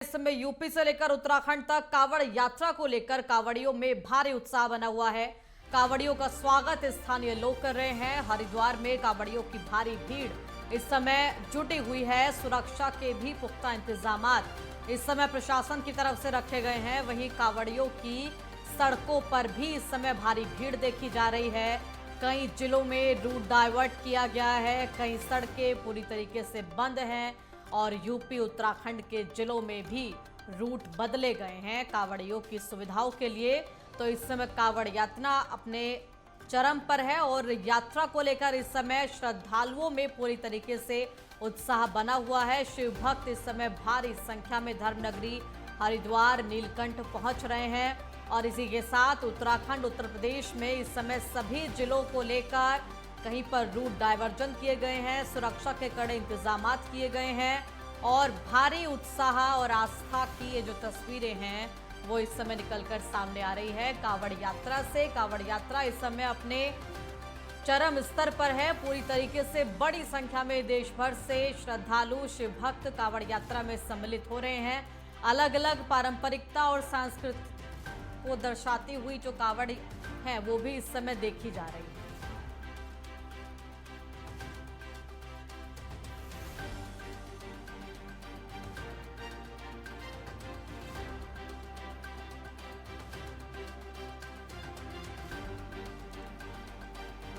इस समय यूपी से लेकर उत्तराखंड तक कांवड़ यात्रा को लेकर कांवड़ियों में भारी उत्साह बना हुआ है। कांवड़ियों का स्वागत स्थानीय लोग कर रहे हैं। हरिद्वार में कांवड़ियों की भारी भीड़ इस समय जुटी हुई है। सुरक्षा के भी पुख्ता इंतजामात इस समय प्रशासन की तरफ से रखे गए हैं। वहीं कांवड़ियों की सड़कों पर भी इस समय भारी भीड़ देखी जा रही है। कई जिलों में रूट डाइवर्ट किया गया है, कई सड़कें पूरी तरीके से बंद हैं और यूपी उत्तराखंड के जिलों में भी रूट बदले गए हैं कांवड़ियों की सुविधाओं के लिए। तो इस समय कांवड़ यात्रा अपने चरम पर है और यात्रा को लेकर इस समय श्रद्धालुओं में पूरी तरीके से उत्साह बना हुआ है। शिव भक्त इस समय भारी संख्या में धर्मनगरी हरिद्वार नीलकंठ पहुंच रहे हैं और इसी के साथ उत्तराखंड उत्तर प्रदेश में इस समय सभी जिलों को लेकर कहीं पर रूट डायवर्जन किए गए हैं, सुरक्षा के कड़े इंतजामात किए गए हैं और भारी उत्साह और आस्था की ये जो तस्वीरें हैं वो इस समय निकलकर सामने आ रही है कांवड़ यात्रा से। कांवड़ यात्रा इस समय अपने चरम स्तर पर है। पूरी तरीके से बड़ी संख्या में देश भर से श्रद्धालु शिव भक्त कांवड़ यात्रा में सम्मिलित हो रहे हैं। अलग अलग पारंपरिकता और संस्कृति को दर्शाती हुई जो कांवड़ है वो भी इस समय देखी जा रही है।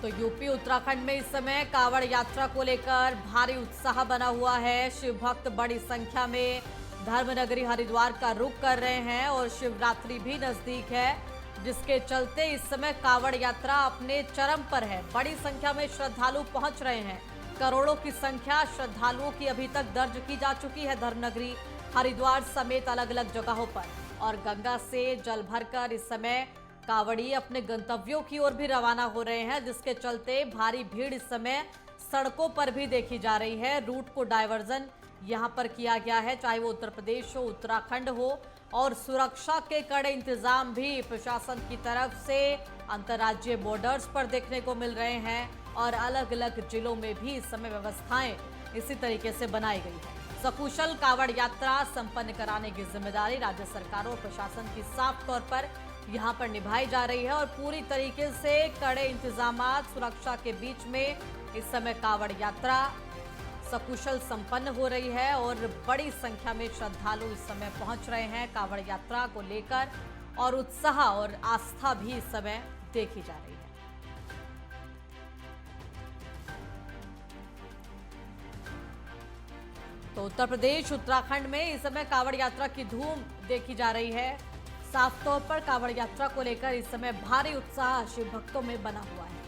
तो यूपी उत्तराखंड में इस समय कांवड़ यात्रा को लेकर भारी उत्साह बना हुआ है। शिव भक्त बड़ी संख्या में धर्मनगरी हरिद्वार का रुख कर रहे हैं और शिवरात्रि भी नजदीक है, जिसके चलते इस समय कांवड़ यात्रा अपने चरम पर है। बड़ी संख्या में श्रद्धालु पहुंच रहे हैं। करोड़ों की संख्या श्रद्धालुओं की अभी तक दर्ज की जा चुकी है धर्मनगरी हरिद्वार समेत अलग अलग जगहों पर और गंगा से जल भरकर इस समय कांवड़ी अपने गंतव्यों की ओर भी रवाना हो रहे हैं, जिसके चलते भारी भीड़ इस समय सड़कों पर भी देखी जा रही है। रूट को डायवर्जन यहां पर किया गया है, चाहे वो उत्तर प्रदेश हो उत्तराखंड हो और सुरक्षा के कड़े इंतजाम भी प्रशासन की तरफ से अंतर्राज्यीय बॉर्डर्स पर देखने को मिल रहे हैं और अलग अलग जिलों में भी इस समय व्यवस्थाएं इसी तरीके से बनाई गई है। सकुशल कांवड़ यात्रा संपन्न कराने की जिम्मेदारी राज्य सरकार और प्रशासन की साफ तौर पर यहां पर निभाई जा रही है और पूरी तरीके से कड़े इंतजामात सुरक्षा के बीच में इस समय कांवड़ यात्रा सकुशल संपन्न हो रही है और बड़ी संख्या में श्रद्धालु इस समय पहुंच रहे हैं कांवड़ यात्रा को लेकर और उत्साह और आस्था भी इस समय देखी जा रही है। तो उत्तर प्रदेश उत्तराखंड में इस समय कांवड़ यात्रा की धूम देखी जा रही है। साफ तौर पर कांवड़ यात्रा को लेकर इस समय भारी उत्साह शिव भक्तों में बना हुआ है।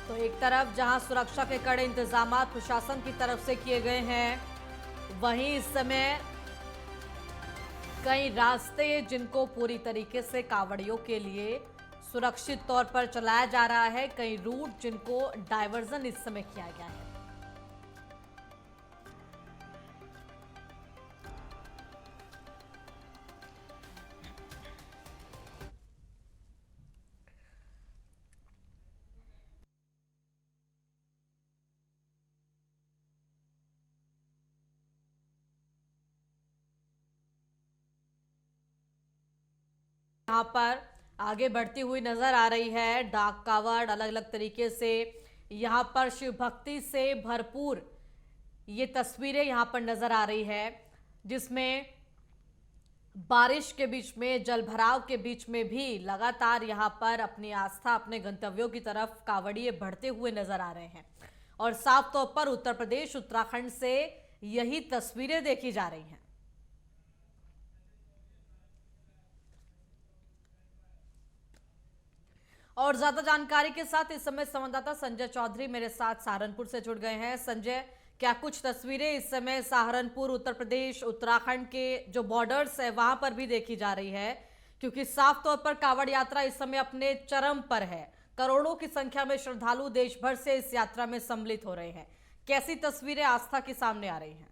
तो एक तरफ जहां सुरक्षा के कड़े इंतजामात प्रशासन की तरफ से किए गए हैं, वहीं इस समय कई रास्ते जिनको पूरी तरीके से कांवड़ियों के लिए सुरक्षित तौर पर चलाया जा रहा है, कई रूट जिनको डायवर्जन इस समय किया गया है। यहाँ पर आगे बढ़ती हुई नजर आ रही है डाक कावड़ अलग अलग तरीके से। यहाँ पर शिव भक्ति से भरपूर ये तस्वीरें यहाँ पर नजर आ रही है, जिसमें बारिश के बीच में जल भराव के बीच में भी लगातार यहाँ पर अपनी आस्था अपने गंतव्यों की तरफ कांवड़िए बढ़ते हुए नजर आ रहे हैं और साफ तौर पर उत्तर प्रदेश उत्तराखंड से यही तस्वीरें देखी जा रही हैं। और ज्यादा जानकारी के साथ इस समय संवाददाता संजय चौधरी मेरे साथ सहारनपुर से जुड़ गए हैं। संजय, क्या कुछ तस्वीरें इस समय सहारनपुर उत्तर प्रदेश उत्तराखंड के जो बॉर्डर्स है वहां पर भी देखी जा रही है, क्योंकि साफ तौर पर कांवड़ यात्रा इस समय अपने चरम पर है। करोड़ों की संख्या में श्रद्धालु देश भर से इस यात्रा में सम्मिलित हो रहे हैं। कैसी तस्वीरें आस्था की सामने आ रही हैं?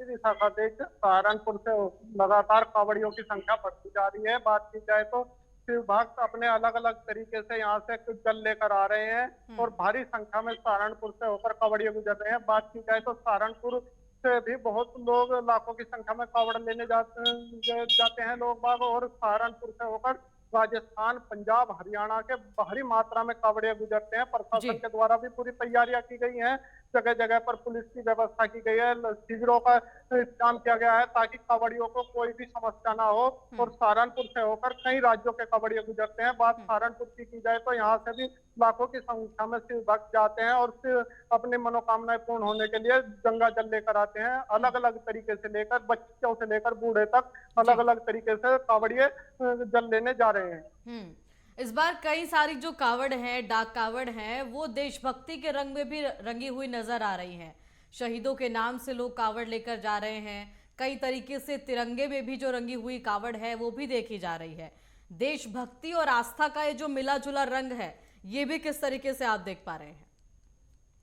विशाखा देश सहारनपुर से लगातार कावड़ियों की संख्या बढ़ती जा रही है। बात की जाए तो शिव भक्त अपने अलग अलग तरीके से यहाँ से कुछ जल लेकर आ रहे हैं और भारी संख्या में सहारनपुर से होकर कावड़िए गुजर रहे हैं। बात की जाए तो सहारनपुर से भी बहुत लोग लाखों की संख्या में कावड़ लेने जाते हैं लोग बाग, और सहारनपुर से होकर राजस्थान, पंजाब, हरियाणा के भारी मात्रा में कावड़िए गुजरते हैं। प्रशासन के द्वारा भी पूरी तैयारियां की गई हैं। जगह जगह पर पुलिस की व्यवस्था की गई है, शिविरों का इंतजाम किया गया है ताकि कावड़ियों को कोई भी समस्या ना हो। और सहारनपुर से होकर कई राज्यों के कावड़िए गुजरते हैं। बात सहारनपुर की जाए तो यहाँ से भी लाखों की संख्या में शिव भक्त जाते हैं और फिर अपनी मनोकामनाएं पूर्ण होने के लिए गंगा जल लेकर आते हैं। अलग अलग तरीके से लेकर बच्चों से लेकर बूढ़े तक अलग अलग तरीके से कावड़िए जल लेने जा रहे हैं। इस बार कई सारी जो कावड़ हैं, डाक कावड़ हैं, वो देशभक्ति के रंग में भी रंगी हुई नजर आ रही हैं। शहीदों के नाम से लोग कावड़ लेकर जा रहे हैं। कई तरीके से तिरंगे में भी जो रंगी हुई कावड़ है वो भी देखी जा रही है। देशभक्ति और आस्था का ये जो मिला जुला रंग है, ये भी किस तरीके से आप देख पा रहे हैं?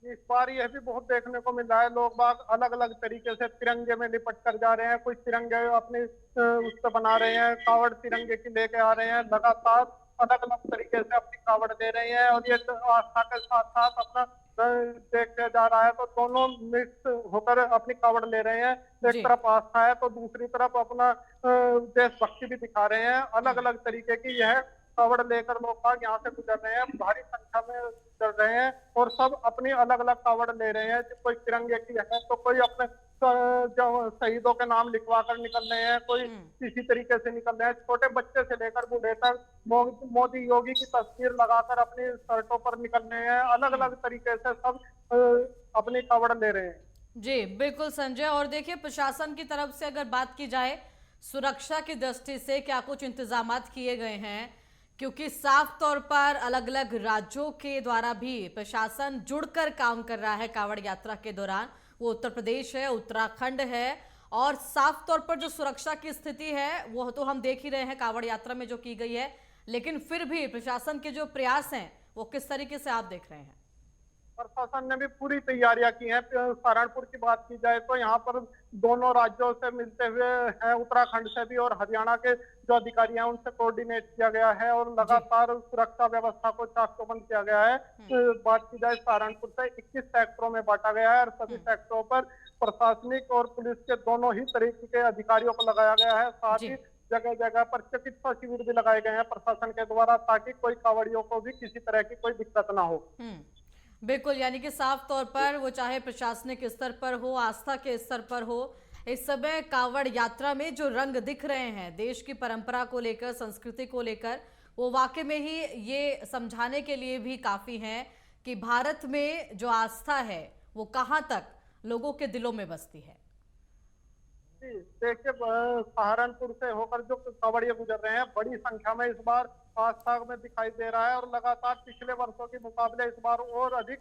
इस बार यह भी बहुत देखने को मिल रहा है। लोग बाग अलग अलग तरीके से तिरंगे में लिपट कर जा रहे हैं। कुछ तिरंगे अपने उससे बना रहे हैं, कावड़ तिरंगे की लेके आ रहे हैं। लगातार अलग अलग तरीके से अपनी कावड़ दे रहे हैं और ये आस्था के साथ साथ अपना देखते जा रहा है। तो दोनों मिक्स होकर अपनी कावड़ ले रहे हैं। एक तरफ आस्था है तो दूसरी तरफ अपना देशभक्ति भी दिखा रहे हैं। अलग अलग तरीके की यह कावड़ लेकर लोग बाग यहाँ से गुजर रहे हैं। भारी संख्या में गुजर रहे हैं और सब अपनी अलग अलग कावड़ ले रहे हैं। कोई तिरंगे की है तो कोई अपने जो शहीदों के नाम लिखवा कर निकल रहे हैं, कोई किसी तरीके से निकल रहे हैं। छोटे बच्चे से लेकर बूढ़े तक मोदी योगी की तस्वीर लगाकर अपनी शर्टों पर निकल रहे हैं। अलग अलग तरीके से सब अपनी कावड़ ले रहे हैं। जी बिल्कुल संजय। और देखिए, प्रशासन की तरफ से अगर बात की जाए, सुरक्षा की दृष्टि से क्या कुछ इंतजामात किए गए हैं? क्योंकि साफ तौर पर अलग अलग राज्यों के द्वारा भी प्रशासन जुड़कर काम कर रहा है कावड़ यात्रा के दौरान। वो उत्तर प्रदेश है, उत्तराखंड है, और साफ तौर पर जो सुरक्षा की स्थिति है वो तो हम देख ही रहे हैं कावड़ यात्रा में जो की गई है। लेकिन फिर भी प्रशासन के जो प्रयास हैं वो किस तरीके से आप देख रहे हैं? प्रशासन ने भी पूरी तैयारियां की हैं। सहारनपुर की बात की जाए तो यहाँ पर दोनों राज्यों से मिलते हुए हैं, उत्तराखंड से भी और हरियाणा के जो अधिकारी हैं उनसे कोऑर्डिनेट किया गया है और लगातार सुरक्षा व्यवस्था को चाक चौबंद किया गया है। बात की जाए सहारनपुर से 21 सेक्टरों में बांटा गया है और सभी सेक्टरों पर प्रशासनिक और पुलिस के दोनों ही तरीके के अधिकारियों को लगाया गया है। साथ ही जगह जगह पर चिकित्सा शिविर भी लगाए गए हैं प्रशासन के द्वारा, ताकि कोई कावड़ियों को भी किसी तरह की कोई दिक्कत ना हो। बिल्कुल, यानी कि साफ तौर पर वो चाहे प्रशासनिक स्तर पर हो, आस्था के स्तर पर हो, इस समय कावड़ यात्रा में जो रंग दिख रहे हैं देश की परंपरा को लेकर, संस्कृति को लेकर, वो वाकई में ही ये समझाने के लिए भी काफी हैं कि भारत में जो आस्था है वो कहां तक लोगों के दिलों में बसती है। देखिए, सहारनपुर से होकर जो कावड़िए गुजर रहे हैं बड़ी संख्या में इस बार आस्था में दिखाई दे रहा है और लगातार पिछले वर्षों के मुकाबले इस बार और अधिक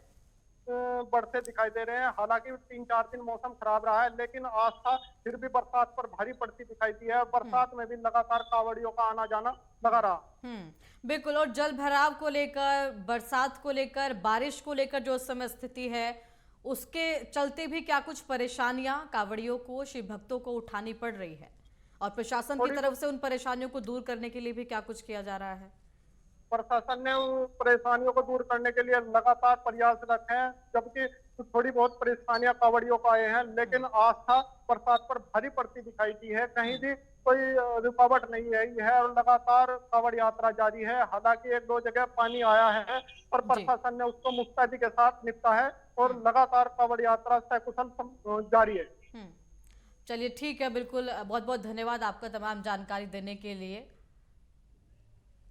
बढ़ते दिखाई दे रहे हैं। हालांकि 3-4 दिन मौसम खराब रहा है, लेकिन आस्था फिर भी बरसात पर भारी पड़ती दिखाई दी है। बरसात में भी लगातार कावड़ियों का आना जाना लगा रहा। बिल्कुल। और जल भराव को लेकर, बरसात को लेकर, बारिश को लेकर जो इस समय स्थिति है, उसके चलते भी क्या कुछ परेशानियां कावड़ियों को, शिव भक्तों को उठानी पड़ रही है? और प्रशासन की तरफ से उन परेशानियों को दूर करने के लिए भी क्या कुछ किया जा रहा है? प्रशासन ने उन परेशानियों को दूर करने के लिए लगातार प्रयासरत हैं। जबकि थोड़ी बहुत परेशानियां कावड़ियों को आए हैं, लेकिन आस्था बरसात पर भारी पड़ती दिखाई दी है। कहीं भी कोई रुकावट नहीं आई है और लगातार कावड़ यात्रा जारी है। हालांकि 1-2 जगह पानी आया है पर प्रशासन ने उसको मुस्तैदी के साथ निपटा है और लगातार कावड़ यात्रा सकुशल जारी है। चलिए ठीक है, बिल्कुल। बहुत बहुत धन्यवाद आपका तमाम जानकारी देने के लिए।